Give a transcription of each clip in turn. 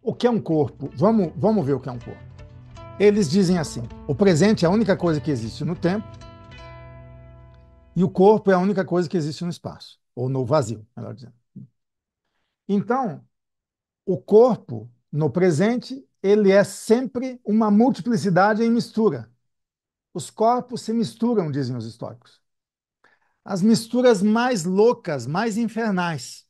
O que é um corpo? Vamos ver o que é um corpo. Eles dizem assim: o presente é a única coisa que existe no tempo e o corpo é a única coisa que existe no espaço, ou no vazio, melhor dizendo. Então, o corpo, no presente, ele é sempre uma multiplicidade em mistura. Os corpos se misturam, dizem os históricos. As misturas mais loucas, mais infernais.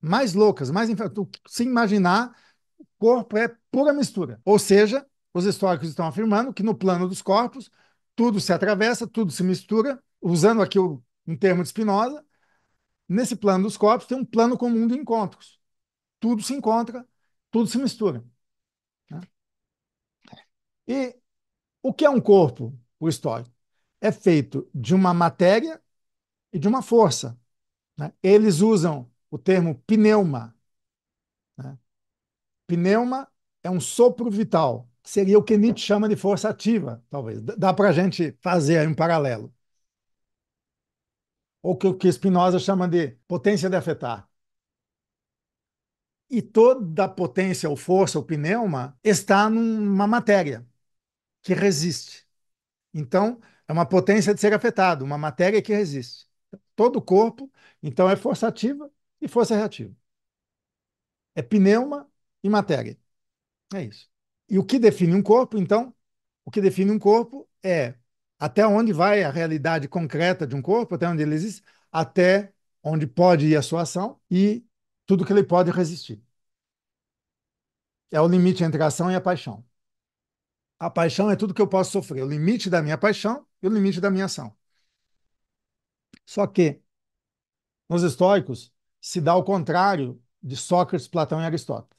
Mais loucas, mais infernais. Se imaginar, o corpo é pura mistura. Ou seja, os históricos estão afirmando que no plano dos corpos, tudo se atravessa, tudo se mistura, usando aqui um termo de Spinoza, nesse plano dos corpos tem um plano comum de encontros. Tudo se encontra, tudo se mistura. Né? E o que é um corpo, o histórico? É feito de uma matéria e de uma força. Né? Eles usam o termo pneuma. Né? Pneuma é um sopro vital, que seria o que Nietzsche chama de força ativa, talvez. Dá para a gente fazer aí um paralelo. Ou que Spinoza chama de potência de afetar. E toda a potência ou força, ou pneuma, está numa matéria que resiste. Então, é uma potência de ser afetado, uma matéria que resiste. Todo o corpo, então, é força ativa e força reativa. É pneuma e matéria. É isso. E o que define um corpo, então? O que define um corpo é até onde vai a realidade concreta de um corpo, até onde ele existe, até onde pode ir a sua ação e tudo que ele pode resistir. É o limite entre a ação e a paixão. A paixão é tudo que eu posso sofrer, o limite da minha paixão e o limite da minha ação. Só que nos estoicos se dá o contrário de Sócrates, Platão e Aristóteles.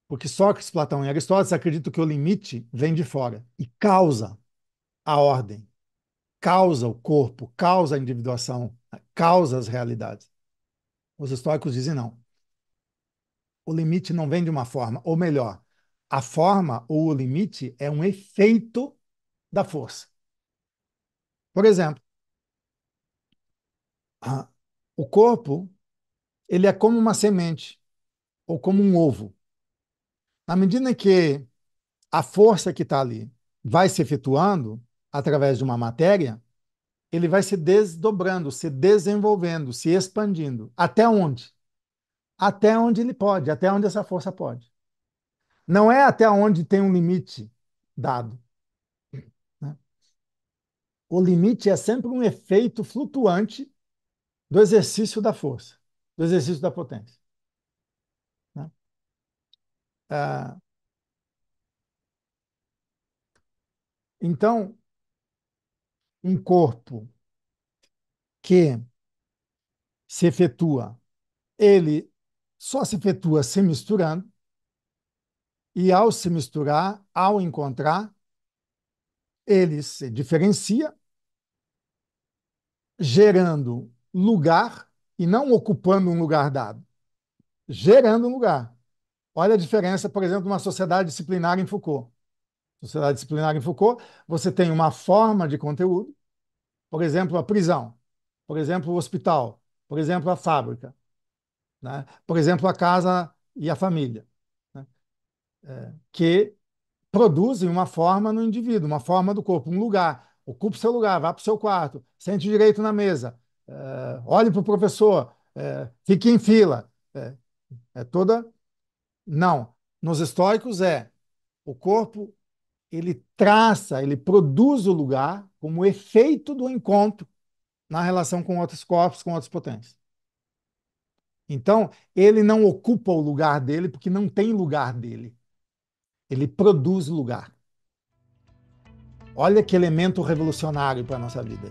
Porque Sócrates, Platão e Aristóteles acreditam que o limite vem de fora e causa a ordem, causa o corpo, causa a individuação, causa as realidades. Os estoicos dizem não. O limite não vem de uma forma, ou melhor, a forma ou o limite é um efeito da força. Por exemplo, o corpo, ele é como uma semente ou como um ovo. Na medida que a força que está ali vai se efetuando através de uma matéria, ele vai se desdobrando, se desenvolvendo, se expandindo. Até onde? Até onde ele pode, até onde essa força pode. Não é até onde tem um limite dado. Né? O limite é sempre um efeito flutuante do exercício da força, do exercício da potência. Né? Ah, então, um corpo que se efetua, ele só se efetua se misturando, e ao se misturar, ao encontrar, ele se diferencia, gerando lugar e não ocupando um lugar dado, gerando um lugar. Olha a diferença, por exemplo, de uma sociedade disciplinar em Foucault. Sociedade disciplinar em Foucault, você tem uma forma de conteúdo, por exemplo, a prisão, por exemplo, o hospital, por exemplo, a fábrica, né? Por exemplo, a casa e a família, né? Que produzem uma forma no indivíduo, uma forma do corpo, um lugar. Ocupe seu lugar, vá para o seu quarto, sente direito na mesa, olhe para o professor, fique em fila. É toda. Não. Nos estoicos o corpo, ele traça, ele produz o lugar como efeito do encontro na relação com outros corpos, com outras potências. Então, ele não ocupa o lugar dele porque não tem lugar dele. Ele produz lugar. Olha que elemento revolucionário para a nossa vida.